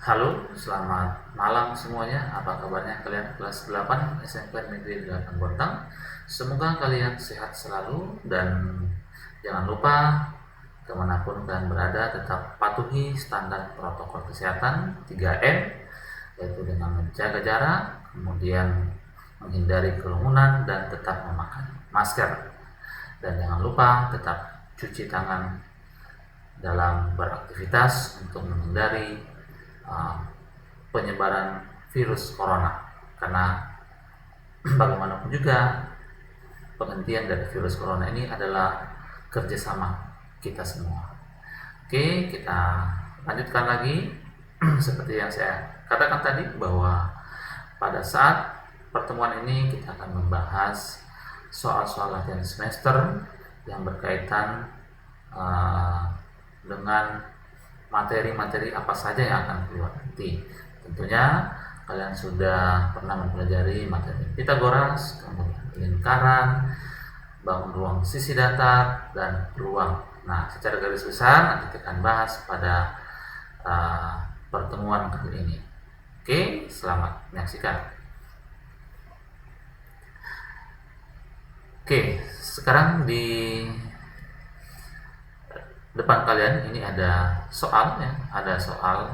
Halo, selamat malam semuanya. Apa kabarnya kalian kelas 8 SMP Negeri 8 Bontang? Semoga kalian sehat selalu dan jangan lupa kemanapun kalian berada tetap patuhi standar protokol kesehatan 3M, yaitu dengan menjaga jarak, kemudian menghindari kerumunan dan tetap memakai masker. Dan jangan lupa tetap cuci tangan dalam beraktivitas untuk menghindari penyebaran virus corona, karena bagaimanapun juga penghentian dari virus corona ini adalah kerjasama kita semua. Oke, kita lanjutkan lagi. Seperti yang saya katakan tadi, bahwa pada saat pertemuan ini kita akan membahas soal-soal latihan semester yang berkaitan dengan materi-materi apa saja yang akan keluar nanti. Tentunya kalian sudah pernah mempelajari materi Pitagoras, kemudian lingkaran, bangun ruang sisi datar, dan ruang. Nah, secara garis besar nanti kita akan bahas pada pertemuan kali ini. Oke, selamat menyaksikan. Oke, sekarang di depan kalian ini ada soal ya, ada soal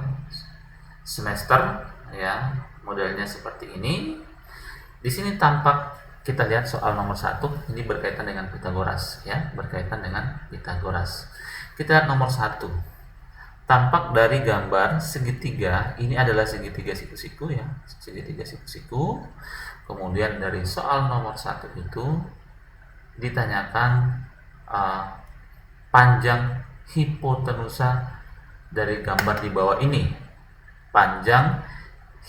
semester ya, modelnya seperti ini. Di sini tampak, kita lihat soal nomor 1 ini berkaitan dengan Pitagoras ya, berkaitan dengan Pitagoras. Kita lihat nomor 1. Tampak dari gambar segitiga, ini adalah segitiga siku-siku ya, segitiga siku-siku. Kemudian dari soal nomor 1 itu ditanyakan panjang hipotenusa dari gambar di bawah ini. Panjang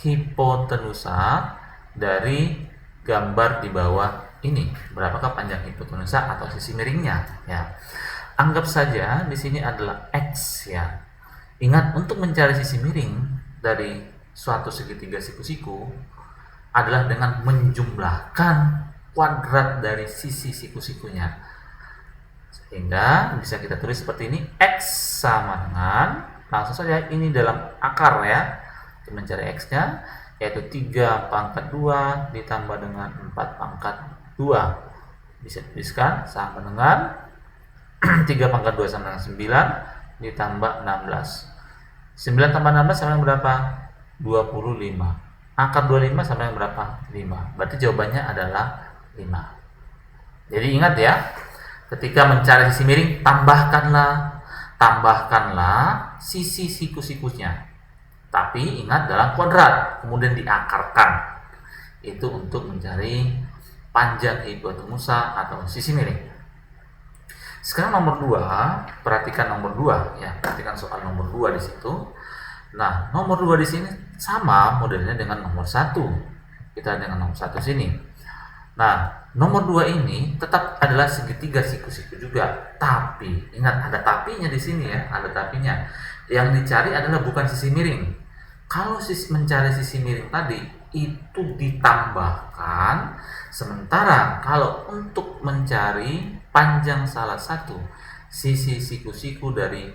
hipotenusa dari gambar di bawah ini. Berapakah panjang hipotenusa atau sisi miringnya ya? Anggap saja di sini adalah X ya. Ingat, untuk mencari sisi miring dari suatu segitiga siku-siku adalah dengan menjumlahkan kuadrat dari sisi siku-sikunya. Sehingga bisa kita tulis seperti ini, X sama dengan, langsung saja ini dalam akar ya, kita mencari X-nya, yaitu 3 pangkat 2 ditambah dengan 4 pangkat 2. Bisa tuliskan sama dengan 3 pangkat 2 sama dengan 9 ditambah 16. 9 tambah 16 sama dengan berapa? 25. Akar 25 sama dengan berapa? 5. Berarti jawabannya adalah 5. Jadi ingat ya, ketika mencari sisi miring, tambahkanlah sisi siku-sikunya. Tapi ingat dalam kuadrat, kemudian diakarkan. Itu untuk mencari panjang hipotenusa atau sisi miring. Sekarang nomor 2, perhatikan nomor 2 ya, perhatikan soal nomor 2 di situ. Nah, nomor 2 di sini sama modelnya dengan nomor 1. Kita dengan nomor 1 sini. Nah, nomor 2 ini tetap adalah segitiga siku-siku juga, tapi ingat ada tapinya di sini ya, ada tapinya. Yang dicari adalah bukan sisi miring. Kalau mencari sisi miring tadi itu ditambahkan, sementara kalau untuk mencari panjang salah satu sisi siku-siku dari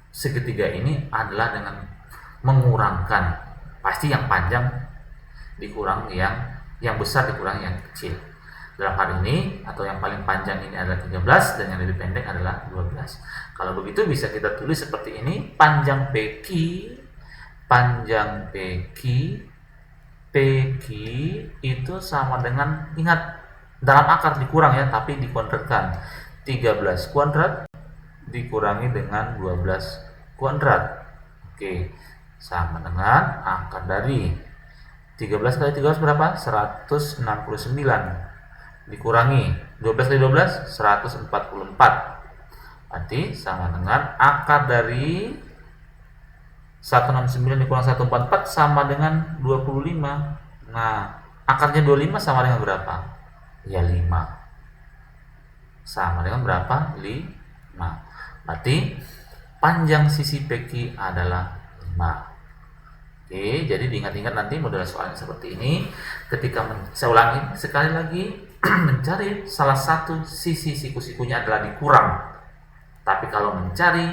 segitiga ini adalah dengan mengurangkan, pasti yang panjang dikurang yang besar dikurangi yang kecil. Dalam hal ini, atau yang paling panjang ini adalah 13 dan yang lebih pendek adalah 12. Kalau begitu bisa kita tulis seperti ini, panjang PQ itu sama dengan, ingat dalam akar dikurang ya, tapi dikuadratkan. 13 kuadrat dikurangi dengan 12 kuadrat. Oke, sama dengan akar dari 13 kali 13 berapa? 169 dikurangi 12 kali 12 144. Berarti sama dengan akar dari 169 dikurang 144 sama dengan 25. Nah, akarnya 25 sama dengan berapa? Ya 5. Sama dengan berapa? 5. Berarti panjang sisi PQ adalah 5. Oke, jadi diingat-ingat nanti model soalnya seperti ini. Ketika saya ulangi sekali lagi, mencari salah satu sisi siku-sikunya adalah dikurang. Tapi kalau mencari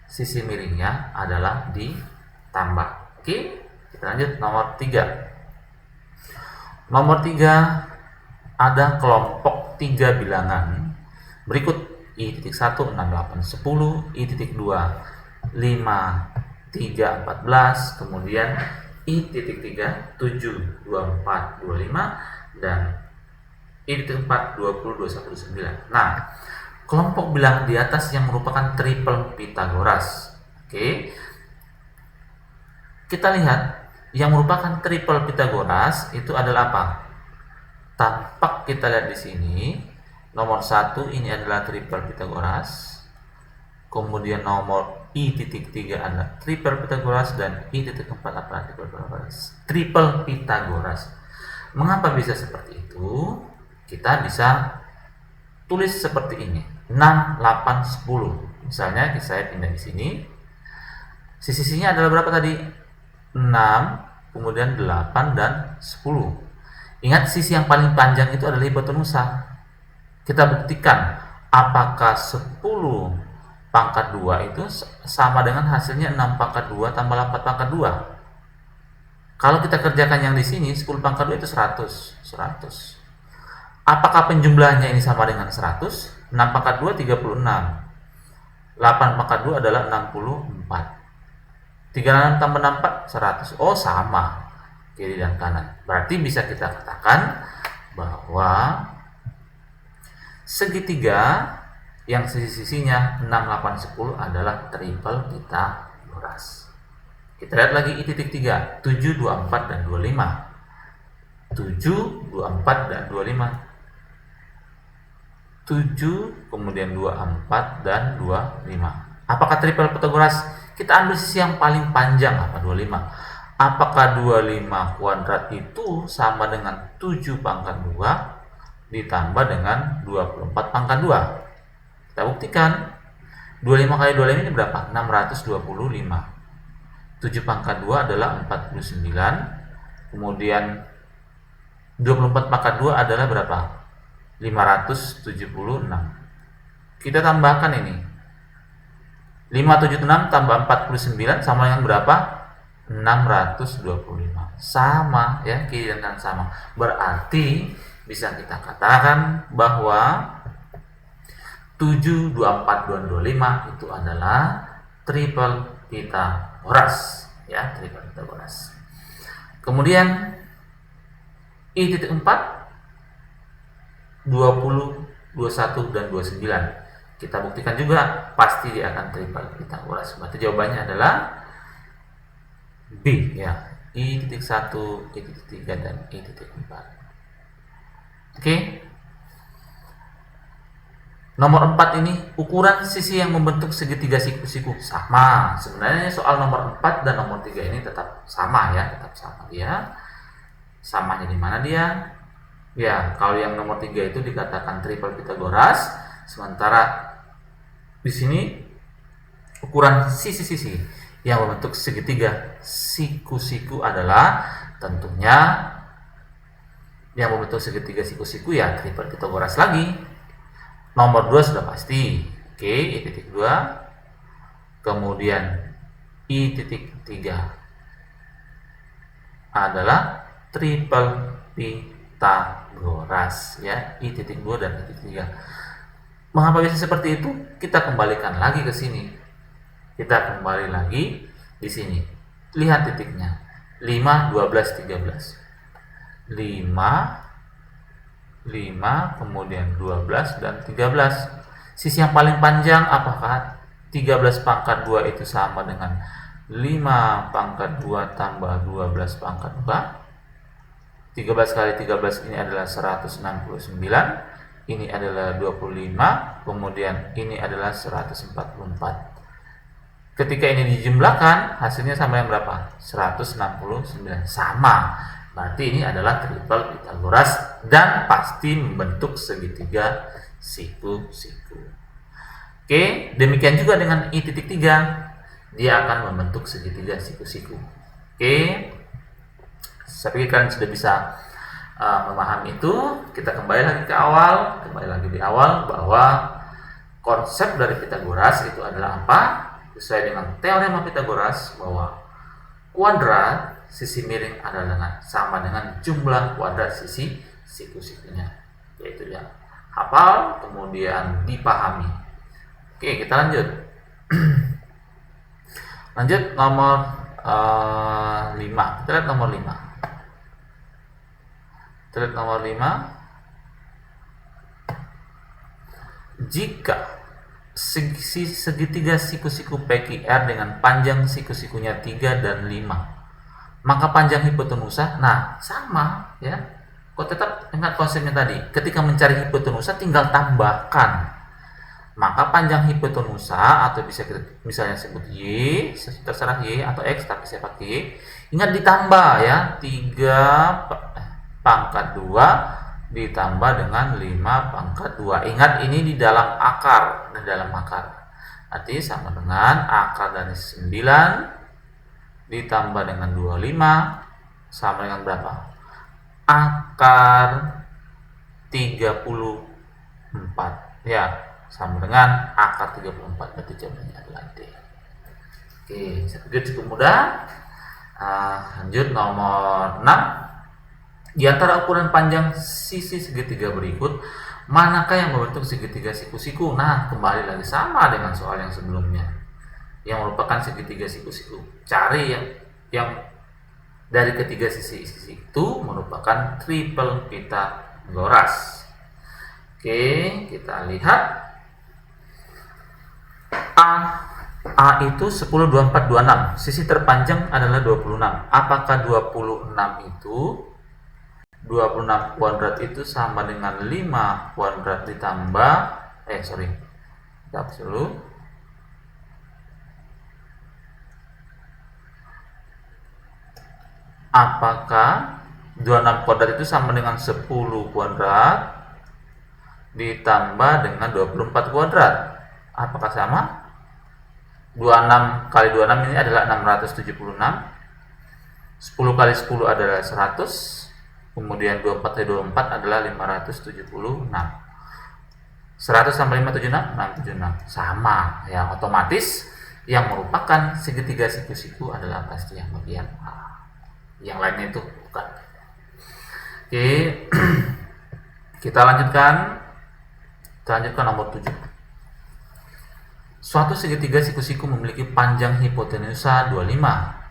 sisi miringnya adalah ditambah. Oke, kita lanjut nomor 3. Nomor 3 ada kelompok 3 bilangan berikut: I.1 6, 8, 10, I.2 5, 3, 14, kemudian I.3 7, 24, 25, dan I.4 20, 21, 9. Nah, kelompok bilangan di atas yang merupakan triple Pythagoras. Oke, kita lihat yang merupakan triple Pythagoras itu adalah apa? Tampak kita lihat di sini. Nomor 1 ini adalah triple Pythagoras. Kemudian nomor I.3 adalah triple Pythagoras dan I.4 adalah triple Pythagoras. Triple Pythagoras. Mengapa bisa seperti itu? Kita bisa tulis seperti ini. 6, 8, 10. Misalnya saya pindah di sini. Sisi-sisinya adalah berapa tadi? 6, kemudian 8 dan 10. Ingat, sisi yang paling panjang itu adalah hipotenusa. Kita buktikan apakah 10 pangkat 2 itu sama dengan hasilnya 6 pangkat 2 tambah 8 pangkat 2. Kalau kita kerjakan yang di sini, 10 pangkat 2 itu 100. Apakah penjumlahannya ini sama dengan 100? 6 pangkat 2 36. 8 pangkat 2 adalah 64. 36 tambah 64 100. Oh, sama kiri dan kanan. Berarti bisa kita katakan bahwa segitiga yang sisi-sisinya 6, 8, 10 adalah triple Pythagoras. Kita lihat lagi I.3 7, 24 dan 25. 7, 24 dan 25. 7 kemudian 24 dan 25. Apakah triple Pythagoras? Kita ambil sisi yang paling panjang, apa? 25. Apakah 25 kuadrat itu sama dengan 7 pangkat 2 ditambah dengan 24 pangkat 2? Kita buktikan. 25 kali 25 ini berapa? 625. 7 pangkat 2 adalah 49. Kemudian 24 pangkat 2 adalah berapa? 576. Kita tambahkan ini. 576 tambah 49 sama dengan berapa? 625. Sama ya, kiri dan kanan sama. Berarti bisa kita katakan bahwa 7, 24, 25 itu adalah triple Pythagoras ya, triple Pythagoras. Kemudian I.4 20, 21 dan 29. Kita buktikan juga pasti dia akan triple Pythagoras. Berarti jawabannya adalah B ya. I.1, I.3 dan I.4. Oke. Nomor 4 ini ukuran sisi yang membentuk segitiga siku-siku. Sama. Sebenarnya soal nomor 4 dan nomor 3 ini tetap sama ya, tetap sama dia. Samanya di mana dia? Ya, kalau yang nomor 3 itu dikatakan triple Pythagoras, sementara di sini ukuran sisi-sisi yang membentuk segitiga siku-siku adalah tentunya yang membentuk segitiga siku-siku ya triple Pythagoras lagi. Nomor 2 sudah pasti. Oke, I.2. Kemudian I.3 adalah triple Pythagoras ya, I.2 dan I.3. Mengapa bisa seperti itu? Kita kembalikan lagi ke sini. Kita kembali lagi di sini. Lihat titiknya. 5, 12, 13. 5, kemudian 12 dan 13. Sisi yang paling panjang apakah 13 pangkat 2 itu sama dengan 5 pangkat 2 tambah 12 pangkat 2? 13 kali 13 ini adalah 169. Ini adalah 25, kemudian ini adalah 144. Ketika ini dijumlahkan, hasilnya sama yang berapa? 169. Sama. Berarti ini adalah triple Pythagoras dan pasti membentuk segitiga siku-siku. Oke, demikian juga dengan I.3. Dia akan membentuk segitiga siku-siku. Oke, saya pikir kalian sudah bisa memahami itu. Kita kembali lagi di awal bahwa konsep dari Pythagoras itu adalah apa? Sesuai dengan teorema Pythagoras bahwa kuadrat sisi miring adalah sama dengan jumlah kuadrat sisi siku-sikunya. Yaitu ya, hafal kemudian dipahami. Oke, kita lanjut. Lanjut nomor 5. Kita lihat nomor 5. Kita lihat nomor 5. Jika segitiga siku-siku PQR dengan panjang siku-sikunya 3 dan 5, maka panjang hipotenusa, nah sama ya, kok tetap ingat konsepnya tadi, ketika mencari hipotenusa tinggal tambahkan, maka panjang hipotenusa atau bisa kita misalnya sebut Y, terserah Y atau X, tapi saya pakai Y, ingat ditambah ya, 3 pangkat 2 ditambah dengan 5 pangkat 2. Ingat ini di dalam akar, Nanti sama dengan akar dari 9 ditambah dengan 25 sama dengan berapa? Akar 34. Ya, sama dengan akar 34. Berarti jawabannya adalah D. Oke, saya pikir cukup mudah. Lanjut nomor 6. Di antara ukuran panjang sisi segitiga berikut, manakah yang membentuk segitiga siku-siku? Nah, kembali lagi sama dengan soal yang sebelumnya, yang merupakan segitiga siku-siku. Cari yang dari ketiga sisi itu merupakan triple Pythagoras. Oke, kita lihat. A itu 10, 24, 26. Sisi terpanjang adalah 26. Apakah 26 kuadrat itu sama dengan 5 kuadrat ditambah kita hapus dulu. Apakah 26 kuadrat itu sama dengan 10 kuadrat ditambah dengan 24 kuadrat? Apakah sama? 26 kali 26 ini adalah 676. 10 kali 10 adalah 100. Kemudian 24 kali 24 adalah 576. 100 tambah 576, 676. Sama ya, otomatis yang merupakan segitiga siku-siku adalah pasti yang bagian A. Yang lainnya itu bukan. Oke. Kita lanjutkan nomor 7. Suatu segitiga siku-siku memiliki panjang hipotenusa 25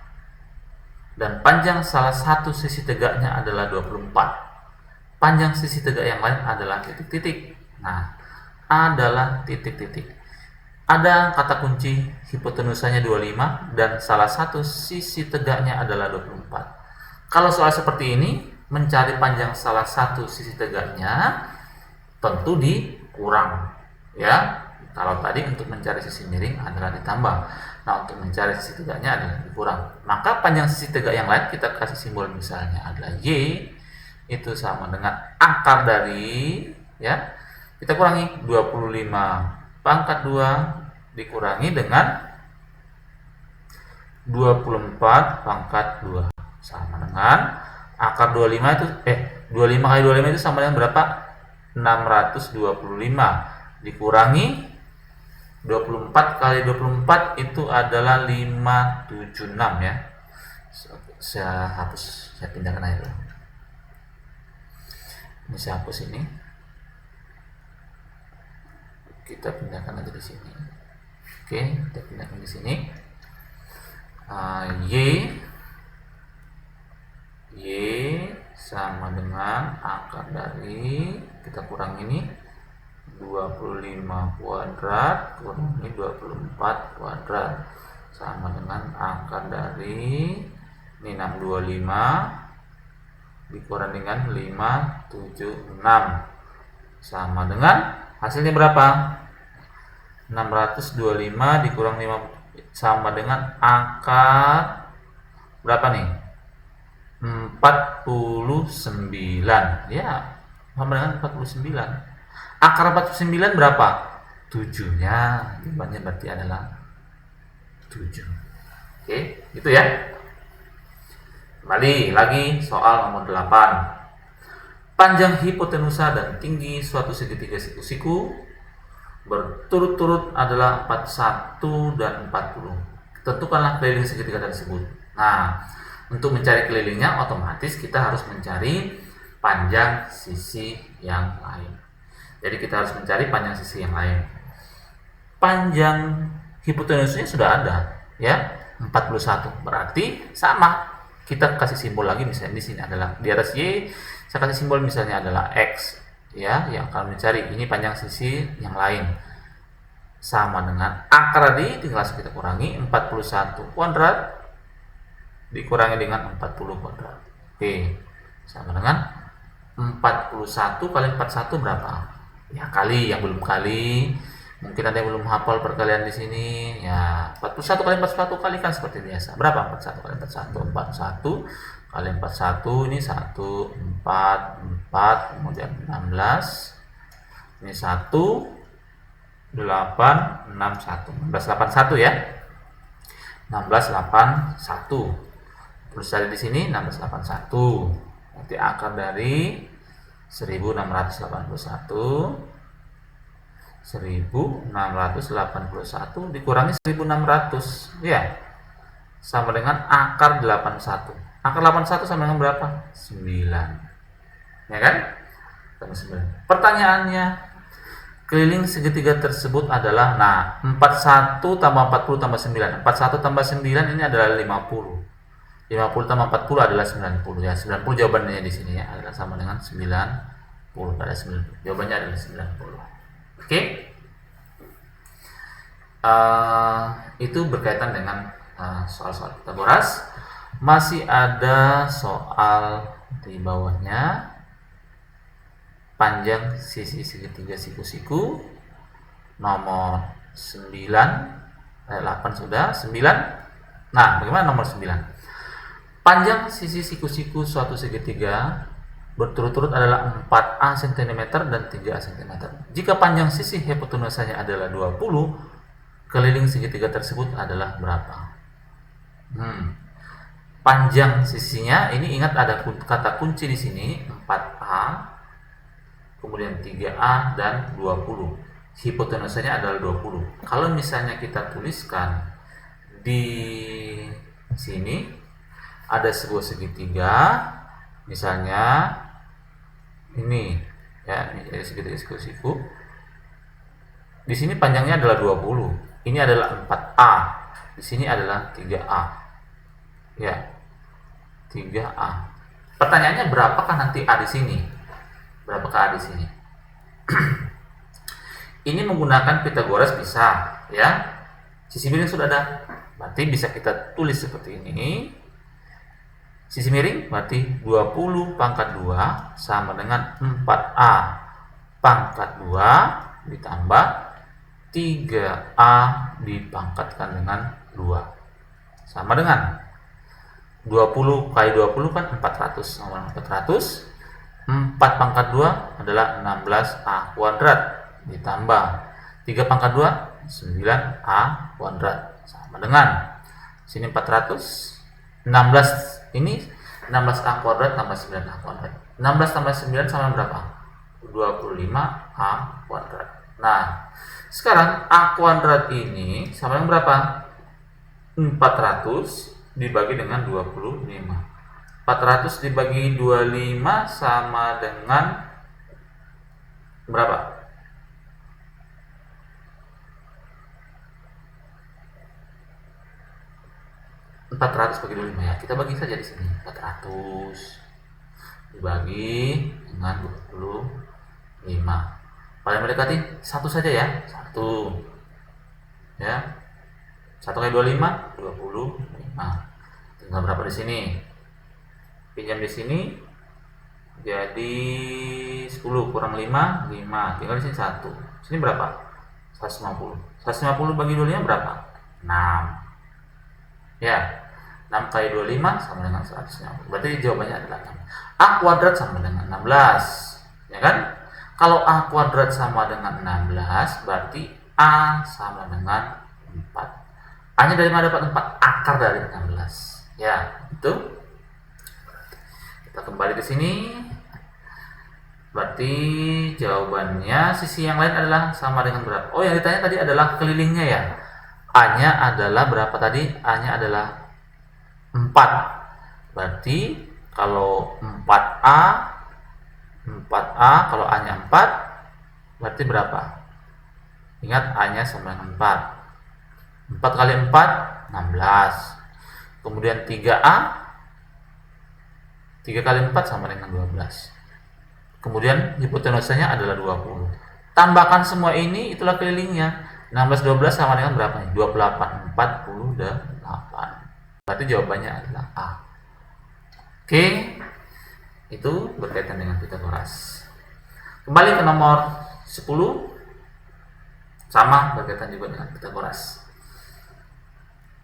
dan panjang salah satu sisi tegaknya adalah 24. Panjang sisi tegak yang lain adalah titik-titik. Nah, adalah titik-titik. Ada kata kunci hipotenusanya 25 dan salah satu sisi tegaknya adalah 24. Kalau soal seperti ini, mencari panjang salah satu sisi tegaknya tentu dikurang ya. Kalau tadi untuk mencari sisi miring adalah ditambah. Nah, untuk mencari sisi tegaknya adalah dikurang. Maka panjang sisi tegak yang lain kita kasih simbol misalnya adalah Y, itu sama dengan akar dari ya. Kita kurangi 25 pangkat 2 dikurangi dengan 24 pangkat 2 sama dengan akar 25 itu 25 kali 25 itu sama dengan berapa? 625 dikurangi 24 kali 24 itu adalah 576 ya. Saya pindahkan aja dulu. Ini saya hapus ini. Kita pindahkan aja di sini. Oke, kita pindahkan di sini. Y sama dengan akar dari, kita kurang ini 25 kuadrat kurangi 24 kuadrat sama dengan akar dari ini 625 dikurang dengan 576 sama dengan hasilnya berapa? 625 dikurang 5 sama dengan akar berapa nih? 49 ya, sama dengan 49. Akar 49 berapa? 7-nya. Jawabannya berarti adalah 7. Oke, gitu ya. Kembali lagi soal nomor 8. Panjang hipotenusa dan tinggi suatu segitiga siku-siku berturut-turut adalah 41 dan 40. Tentukanlah keliling segitiga tersebut. Nah, untuk mencari kelilingnya otomatis kita harus mencari panjang sisi yang lain. Jadi kita harus mencari panjang sisi yang lain. Panjang hipotenusnya sudah ada, ya, 41. Berarti sama. Kita kasih simbol lagi, misalnya di sini adalah di atas Y, saya kasih simbol misalnya adalah X, ya, yang akan mencari ini panjang sisi yang lain. Sama dengan akar tadi, tinggal kita kurangi 41 kuadrat dikurangi dengan 40 kuadrat. Oke, sama dengan 41 kali 41 berapa? Ya, kali, yang belum kali. Mungkin ada yang belum hafal perkalian di sini. Ya, 41 kali 41 kali kan seperti biasa. Berapa 41 kali 41? 41 kali 41 ini 1, 4, 4, kemudian 16. Ini 1, 8, 6, 1. 1681 ya. 1681. Terus ada di sini 1681. Nanti akar dari 1681 dikurangi 1600, ya, sama dengan akar 81. Akar 81 sama dengan berapa? 9, ya kan? 9. Pertanyaannya, keliling segitiga tersebut adalah, nah, 41 tambah 40 tambah 9. 41 tambah 9 ini adalah 50. 50 tambah 40 adalah 90, ya. 90 jawabannya di sini, ya, adalah sama dengan 90 pada 90. Jawabannya adalah 90. Oke. Itu berkaitan dengan soal-soal Pitagoras. Masih ada soal di bawahnya, panjang sisi segitiga siku-siku nomor 9, 8 sudah, 9. Nah, bagaimana nomor 9? Panjang sisi siku-siku suatu segitiga berturut-turut adalah 4A cm dan 3A cm. Jika panjang sisi hipotenusanya adalah 20, keliling segitiga tersebut adalah berapa? Panjang sisinya, ini ingat ada kata kunci di sini, 4A, kemudian 3A dan 20. Hipotenusanya adalah 20. Kalau misalnya kita tuliskan di sini ada sebuah segitiga, misalnya ini, ya, ini segitiga siku-siku. Di sini panjangnya adalah 20. Ini adalah 4A. Di sini adalah 3A. Ya. 3A. Pertanyaannya berapakah nanti A di sini? Berapakah A di sini? Ini menggunakan Pitagoras bisa, ya. Sisi miring sudah ada. Berarti bisa kita tulis seperti ini. Sisi miring berarti 20 pangkat 2 sama dengan 4A pangkat 2 ditambah 3A dipangkatkan dengan 2. Sama dengan 20 kali 20 kan 400, sama dengan 400. 4 pangkat 2 adalah 16A kuadrat ditambah 3 pangkat 2, 9A kuadrat. Sama dengan sini 400, 16 ini 16A kuadrat tambah 9A kuadrat. 16 tambah 9 sama berapa? 25A kuadrat. Nah, sekarang A kuadrat ini sama dengan berapa? 400 dibagi dengan 25. 400 dibagi 25 sama dengan berapa? 400 bagi 25, ya. Kita bagi saja di sini. 400 dibagi dengan 25. Paling mendekati 1 saja, ya. 1. Ya. 1 kali 25 25. Tinggal berapa di sini? Pinjam di sini jadi 10 kurang 5, 5. Tinggal di sini 1. Sini berapa? 150. 150 bagi 25 berapa? 6. Ya. 6 kali 25 sama dengan 150. Berarti jawabannya adalah 6. A kuadrat sama dengan 16. Ya kan? Kalau A kuadrat sama dengan 16, berarti A sama dengan 4. A-nya dari mana dapat 4? Akar dari 16. Ya, itu. Kita kembali ke sini. Berarti jawabannya sisi yang lain adalah sama dengan berapa? Oh, yang ditanya tadi adalah kelilingnya, ya. A-nya adalah berapa tadi? A-nya adalah 4. Berarti kalau 4A kalau A-nya 4, berarti berapa? Ingat A-nya sama dengan 4. 4 kali 4, 16. Kemudian 3A, 3 kali 4 sama dengan 12. Kemudian hipotenusanya adalah 20. Tambahkan semua ini, itulah kelilingnya. 16, 12 sama dengan berapa nih? 28, 48. Berarti jawabannya adalah A. Oke, itu berkaitan dengan Pitagoras. Kembali ke nomor 10, sama berkaitan juga dengan Pitagoras.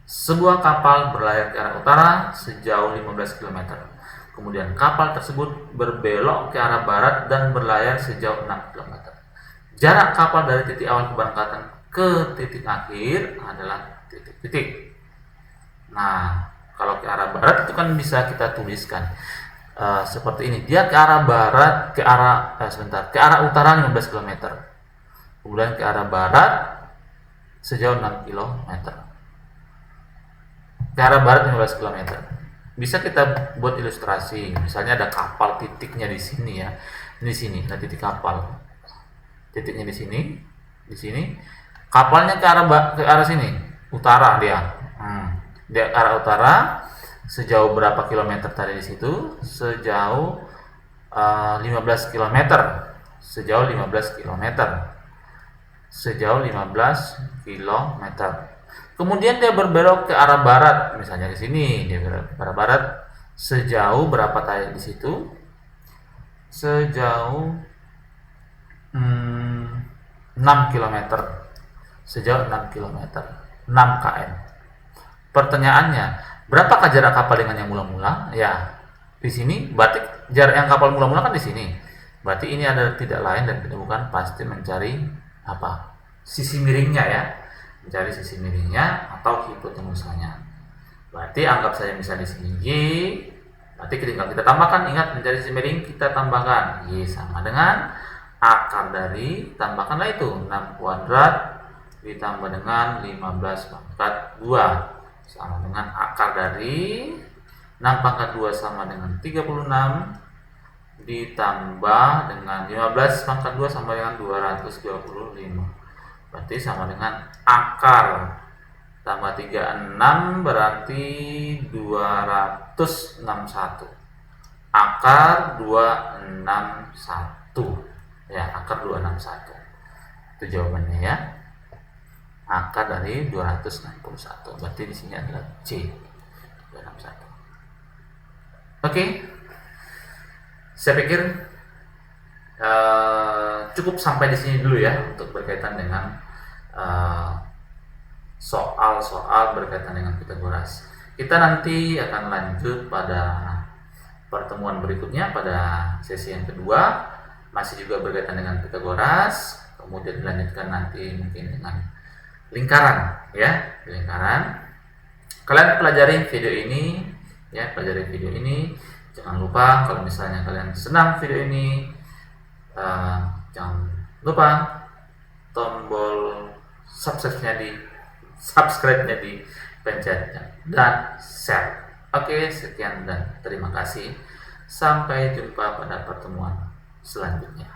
Sebuah kapal berlayar ke arah utara sejauh 15 km. Kemudian kapal tersebut berbelok ke arah barat dan berlayar sejauh 6 km. Jarak kapal dari titik awal keberangkatan ke titik akhir adalah titik-titik. Nah, kalau ke arah barat itu kan bisa kita tuliskan seperti ini. Dia ke arah barat, ke arah utara 15 km. Kemudian ke arah barat sejauh 6 km. Ke arah barat 15 km. Bisa kita buat ilustrasi. Misalnya ada kapal, titiknya di sini ya. Di sini ada titik kapal. Titiknya di sini, di sini. Kapalnya ke arah sini, utara dia. Dia ke arah utara. Sejauh berapa kilometer tadi di situ? Sejauh 15 km. Sejauh 15 km. Sejauh 15 km. Kemudian dia berbelok ke arah barat, misalnya di sini dia berbelok ke arah barat sejauh berapa tadi di situ? Sejauh 6 km. Sejauh 6 km. 6 km. Pertanyaannya, berapakah jarak kapal dengan yang mula-mula? Ya, di sini berarti jarak yang kapal mula-mula kan di sini. Berarti ini adalah tidak lain dan tidak bukan pasti mencari apa? Sisi miringnya ya. Mencari sisi miringnya atau hipotenusanya. Berarti anggap saja misalnya di sini Y, berarti tinggal kita tambahkan, ingat mencari sisi miring kita tambahkan Y sama dengan akar dari, tambahkanlah itu 6 kuadrat ditambah dengan 15 pangkat 2 sama dengan akar dari 6 pangkat 2 sama dengan 36 ditambah dengan 15 pangkat 2 sama dengan 225. Berarti sama dengan akar tambah 36 berarti 261. Akar 261. Ya, akar 261. Itu jawabannya ya. Akar dari 261. Berarti di sini adalah C. 261. Oke. Saya pikir cukup sampai di sini dulu ya untuk berkaitan dengan soal-soal berkaitan dengan Pitagoras. Kita nanti akan lanjut pada pertemuan berikutnya pada sesi yang kedua, masih juga berkaitan dengan Pitagoras, kemudian dilanjutkan nanti mungkin dengan lingkaran ya, lingkaran. Kalian pelajari video ini ya, pelajari video ini. Jangan lupa kalau misalnya kalian senang video ini, jangan lupa tombol subscribe-nya dipencet dan share. Oke, sekian dan terima kasih. Sampai jumpa pada pertemuan selanjutnya.